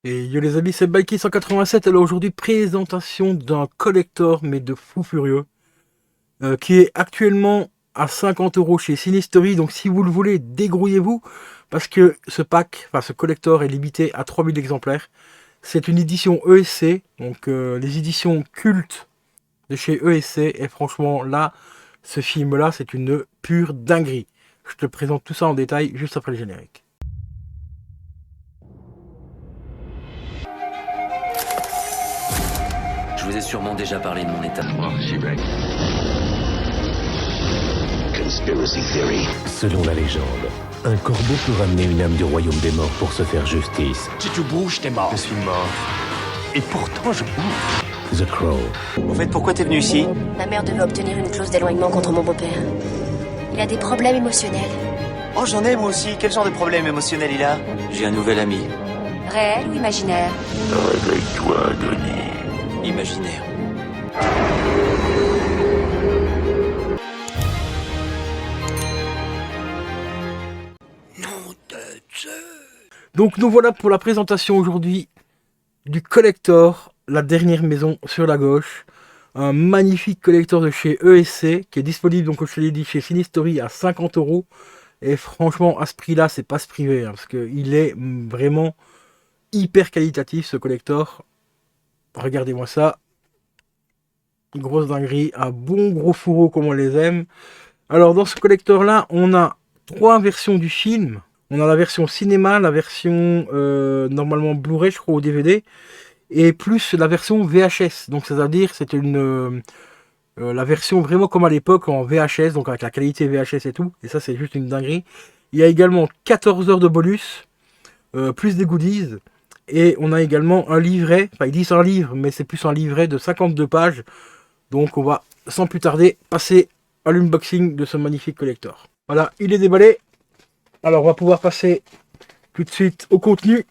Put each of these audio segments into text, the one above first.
Et yo les amis, c'est Balki 187. Alors aujourd'hui, présentation d'un collector, mais de fou furieux, qui est actuellement à 50 euros chez Cinestory. Donc si vous le voulez, dégrouillez-vous, parce que ce pack, enfin ce collector est limité à 3000 exemplaires. C'est une édition ESC, donc les éditions cultes de chez ESC. Et franchement, là, ce film-là, c'est une pure dinguerie. Je te présente tout ça en détail juste après le générique. Je vous ai sûrement déjà parlé de mon état. Conspiracy theory. Selon la légende, un corbeau peut ramener une âme du royaume des morts pour se faire justice. Si tu bouges, t'es mort. Je suis mort. Et pourtant, je bouge. The Crow. Au fait, pourquoi t'es venu ici? Ma mère devait obtenir une clause d'éloignement contre mon beau-père. Il a des problèmes émotionnels. Oh, j'en ai moi aussi. Quel genre de problème émotionnel il a? J'ai un nouvel ami. Réel ou imaginaire? Réveille-toi, Denis. Imaginaire. Donc nous voilà pour la présentation aujourd'hui du collector, la dernière maison sur la gauche. Un magnifique collector de chez ESC qui est disponible, donc comme je te l'ai dit, chez Cinestory à 50 euros. Et franchement, à ce prix-là, c'est pas se priver, parce qu'il est vraiment hyper qualitatif ce collector. Regardez-moi ça. Une grosse dinguerie, un bon gros fourreau comme on les aime. Alors dans ce collector-là, on a trois versions du film. On a la version cinéma, la version normalement Blu-ray, je crois, au DVD, et plus la version VHS. Donc c'est-à-dire c'est la version vraiment comme à l'époque en VHS, donc avec la qualité VHS et tout. Et ça c'est juste une dinguerie. Il y a également 14 heures de bonus, plus des goodies. Et on a également un livret, enfin ils disent un livre, mais c'est plus un livret de 52 pages. Donc on va sans plus tarder passer à l'unboxing de ce magnifique collector. Voilà, il est déballé. Alors on va pouvoir passer tout de suite au contenu.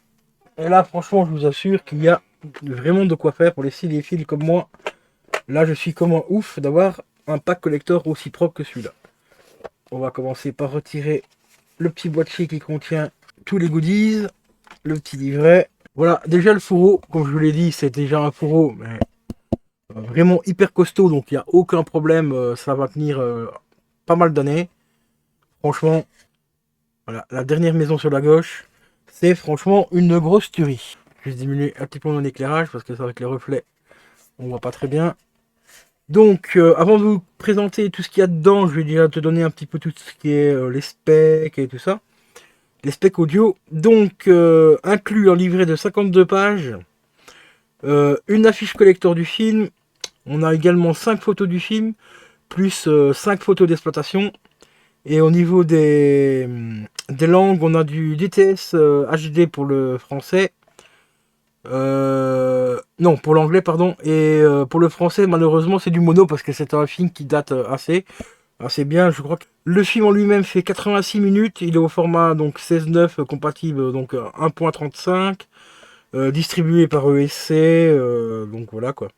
Et là franchement je vous assure qu'il y a vraiment de quoi faire pour les cinéphiles comme moi. Là je suis comme un ouf d'avoir un pack collector aussi propre que celui-là. On va commencer par retirer le petit boîtier qui contient tous les goodies. Le petit livret. Voilà, déjà le fourreau, comme je vous l'ai dit, c'est déjà un fourreau, mais vraiment hyper costaud, donc il n'y a aucun problème, ça va tenir pas mal d'années. Franchement, voilà, la dernière maison sur la gauche, c'est franchement une grosse tuerie. Je vais diminuer un petit peu mon éclairage parce que c'est avec les reflets, on voit pas très bien. Donc, avant de vous présenter tout ce qu'il y a dedans, je vais déjà te donner un petit peu tout ce qui est les specs et tout ça. Les specs audio. Donc, inclus un livret de 52 pages, une affiche collector du film. On a également 5 photos du film, plus 5 photos d'exploitation. Et au niveau des langues, on a du DTS HD pour le français. Non, pour l'anglais, pardon. Et pour le français, malheureusement, c'est du mono parce que c'est un film qui date assez bien. Je crois que le film en lui-même fait 86 minutes. Il est au format donc 16:9 compatible, donc 1.35, distribué par ESC. Donc voilà quoi.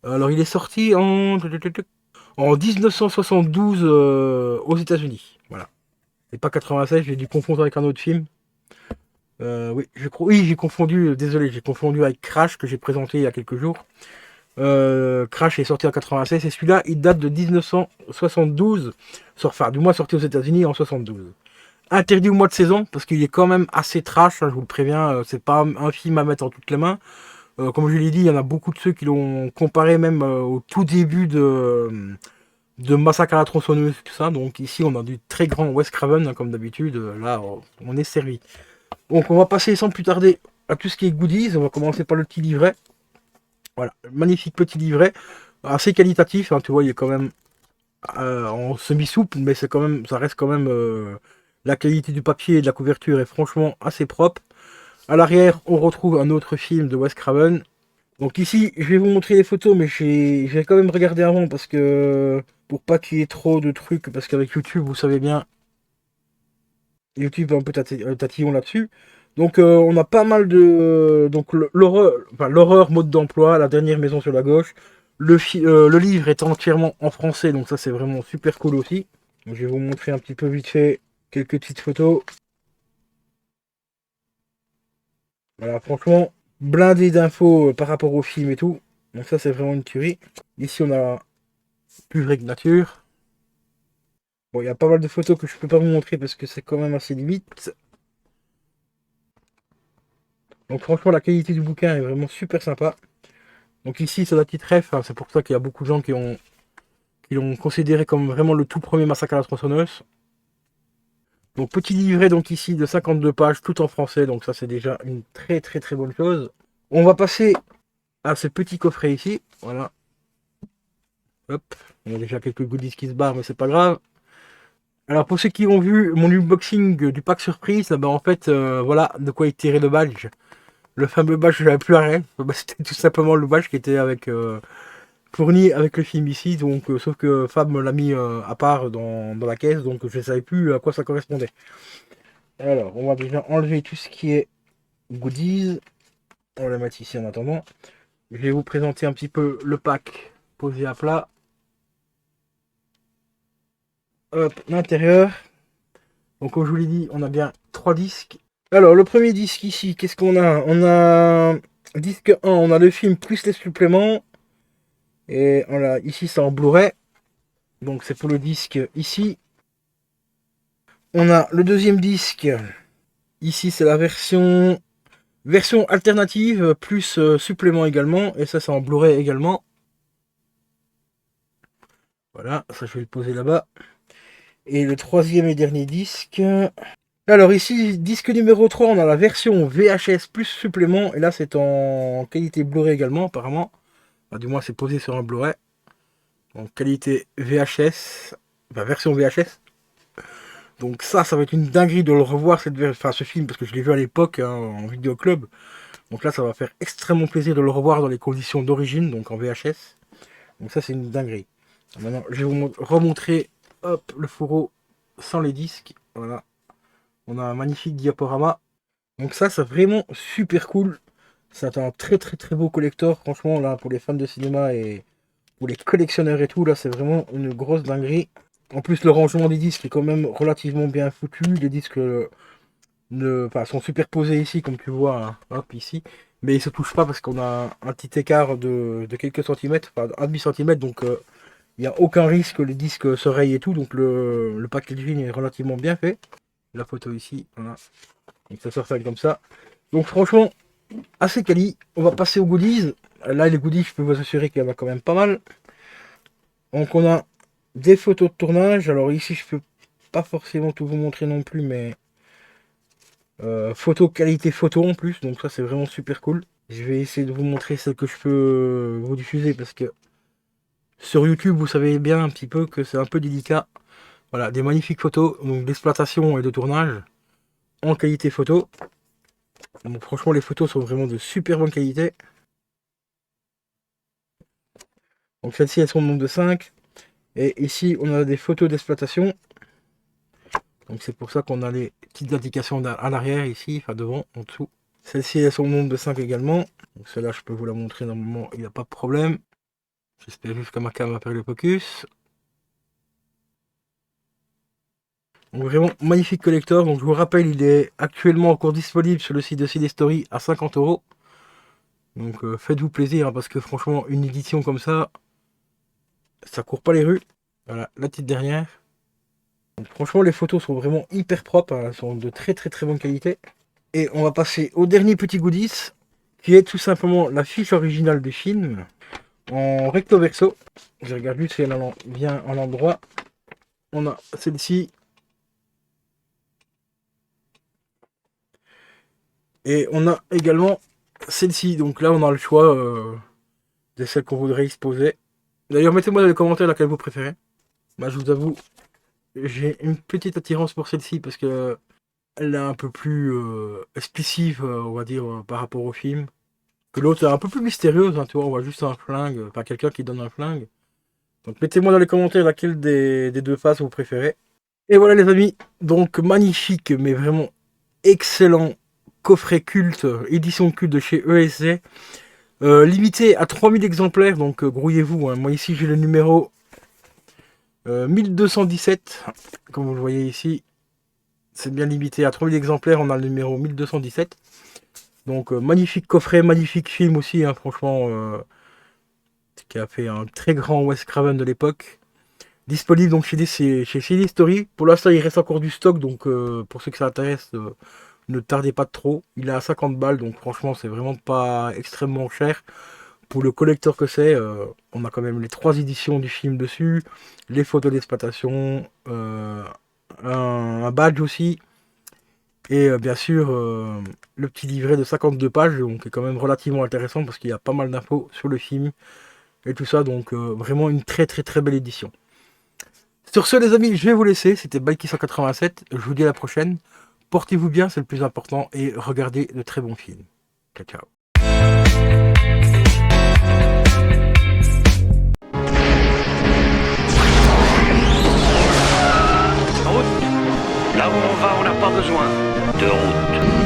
Alors il est sorti en 1972 aux États-Unis. Voilà. Et pas 96, j'ai dû confondre avec un autre film. Oui, oui, j'ai confondu, désolé, j'ai confondu avec Crash que j'ai présenté il y a quelques jours. Crash est sorti en 96 et celui-là il date de 1972, enfin du moins sorti aux États-Unis en 72. Interdit au mois de saison parce qu'il est quand même assez trash, hein, je vous le préviens, c'est pas un film à mettre en toutes les mains. Comme je l'ai dit, il y en a beaucoup de ceux qui l'ont comparé même au tout début de Massacre à la tronçonneuse, tout ça. Donc ici, on a du très grand Wes Craven, hein, comme d'habitude. Là, on est servi. Donc on va passer sans plus tarder à tout ce qui est goodies. On va commencer par le petit livret. Voilà, magnifique petit livret, assez qualitatif. Hein, tu vois, il est quand même en semi-souple, mais c'est quand même, ça reste quand même la qualité du papier et de la couverture est franchement assez propre. À l'arrière, on retrouve un autre film de Wes Craven. Donc ici, je vais vous montrer les photos, mais j'ai quand même regardé avant parce que pour pas qu'il y ait trop de trucs, parce qu'avec YouTube, vous savez bien, YouTube est un peu tatillon là-dessus. Donc on a pas mal de donc l'horreur mode d'emploi, la dernière maison sur la gauche. Le livre est entièrement en français, donc ça c'est vraiment super cool aussi. Donc, je vais vous montrer un petit peu vite fait quelques petites photos. Voilà, franchement, blindé d'infos par rapport au film et tout. Donc ça, c'est vraiment une tuerie. Ici, on a plus vrai que nature. Bon, il y a pas mal de photos que je peux pas vous montrer parce que c'est quand même assez limite. Donc franchement, la qualité du bouquin est vraiment super sympa. Donc ici, c'est la petite ref. Hein, c'est pour ça qu'il y a beaucoup de gens qui l'ont considéré comme vraiment le tout premier massacre à la tronçonneuse. Donc petit livret donc ici de 52 pages, tout en français. Donc ça, c'est déjà une très très très bonne chose. On va passer à ce petit coffret ici. Voilà. Hop. Il y a déjà quelques goodies qui se barrent, mais c'est pas grave. Alors pour ceux qui ont vu mon unboxing du pack surprise, bah en fait, voilà de quoi il tirait le badge. Le fameux badge de la pleurée, bah, c'était tout simplement le badge qui était avec fourni avec le film ici, donc sauf que Fab me l'a mis à part dans la caisse, donc je ne savais plus à quoi ça correspondait. Alors, on va déjà enlever tout ce qui est goodies. On va le mettre ici en attendant. Je vais vous présenter un petit peu le pack posé à plat. Hop, l'intérieur. Donc comme je vous l'ai dit, on a bien 3 disques. Alors, le premier disque ici, qu'est-ce qu'on a? On a disque 1, on a le film plus les suppléments. Et voilà, ici c'est en Blu-ray. Donc c'est pour le disque ici. On a le deuxième disque. Ici c'est la version alternative plus supplément également. Et ça c'est en Blu-ray également. Voilà, ça je vais le poser là-bas. Et le troisième et dernier disque. Alors ici, disque numéro 3, on a la version VHS plus supplément. Et là c'est en qualité Blu-ray également apparemment. Enfin, du moins c'est posé sur un Blu-ray. En qualité VHS. Enfin version VHS. Donc ça va être une dinguerie de le revoir, ce film, parce que je l'ai vu à l'époque hein, en vidéoclub. Donc là, ça va faire extrêmement plaisir de le revoir dans les conditions d'origine, donc en VHS. Donc ça, c'est une dinguerie. Maintenant, je vais vous remontrer hop, le fourreau sans les disques. Voilà. On a un magnifique diaporama. Donc ça, c'est vraiment super cool. C'est un très très très beau collector. Franchement, là, pour les fans de cinéma et pour les collectionneurs et tout, là, c'est vraiment une grosse dinguerie. En plus, le rangement des disques est quand même relativement bien foutu. Les disques sont superposés ici, comme tu vois, hein. Hop, ici. Mais ils se touchent pas parce qu'on a un petit écart de quelques centimètres, enfin un demi-centimètre. Donc, il n'y a aucun risque que les disques se rayent et tout. Donc, le packaging est relativement bien fait. La photo ici, voilà. Donc, ça sort ça comme ça. Donc, franchement, assez quali. On va passer aux goodies. Là, les goodies, je peux vous assurer qu'il y en a quand même pas mal. Donc, on a des photos de tournage. Alors ici, je peux pas forcément tout vous montrer non plus, mais photo qualité photo en plus. Donc ça, c'est vraiment super cool. Je vais essayer de vous montrer celle que je peux vous diffuser parce que sur YouTube, vous savez bien un petit peu que c'est un peu délicat. Voilà, des magnifiques photos donc d'exploitation et de tournage en qualité photo. Donc franchement, les photos sont vraiment de super bonne qualité. Donc celles-ci, elles sont au nombre de 5. Et ici, on a des photos d'exploitation. Donc c'est pour ça qu'on a les petites indications à l'arrière ici, enfin devant, en dessous. Celle-ci, elles sont au nombre de 5 également. Donc celle-là, je peux vous la montrer normalement, il n'y a pas de problème. J'espère juste que ma cam va faire le focus. Donc vraiment magnifique collector. Donc je vous rappelle, il est actuellement encore disponible sur le site de Cinestory à 50 €. Donc faites-vous plaisir hein, parce que franchement, une édition comme ça court pas les rues. Voilà, la petite dernière. Donc, franchement, les photos sont vraiment hyper propres. Hein, elles sont de très très très bonne qualité. Et on va passer au dernier petit goodies, qui est tout simplement la fiche originale du film, en recto verso. Je regarde juste si elle en vient en endroit. On a celle-ci. Et on a également celle-ci. Donc là, on a le choix de celle qu'on voudrait exposer. D'ailleurs, mettez-moi dans les commentaires laquelle vous préférez. Moi, je vous avoue, j'ai une petite attirance pour celle-ci parce que elle est un peu plus expressive, on va dire, par rapport au film. Que l'autre est un peu plus mystérieuse, hein, tu vois, on voit juste un flingue, enfin quelqu'un qui donne un flingue. Donc mettez-moi dans les commentaires laquelle des deux faces vous préférez. Et voilà les amis, donc magnifique, mais vraiment excellent coffret culte, édition culte de chez ESC. Limité à 3000 exemplaires, donc grouillez-vous. Hein. Moi ici j'ai le numéro 1217, comme vous le voyez ici. C'est bien limité à 3000 exemplaires, on a le numéro 1217. Donc magnifique coffret, magnifique film aussi, hein, franchement, qui a fait un très grand Wes Craven de l'époque. Disponible donc chez CD Story. Pour l'instant, il reste encore du stock, donc pour ceux que ça intéresse, ne tardez pas trop. Il est à 50 balles, donc franchement, c'est vraiment pas extrêmement cher. Pour le collector que c'est, on a quand même les 3 éditions du film dessus, les photos d'exploitation, un badge aussi, et bien sûr le petit livret de 52 pages, donc qui est quand même relativement intéressant parce qu'il y a pas mal d'infos sur le film et tout ça, donc vraiment une très très très belle édition. Sur ce les amis, je vais vous laisser, c'était Balki 187, je vous dis à la prochaine, portez-vous bien, c'est le plus important, et regardez de très bons films. Ciao ciao. Là où on va, on n'a pas besoin de route.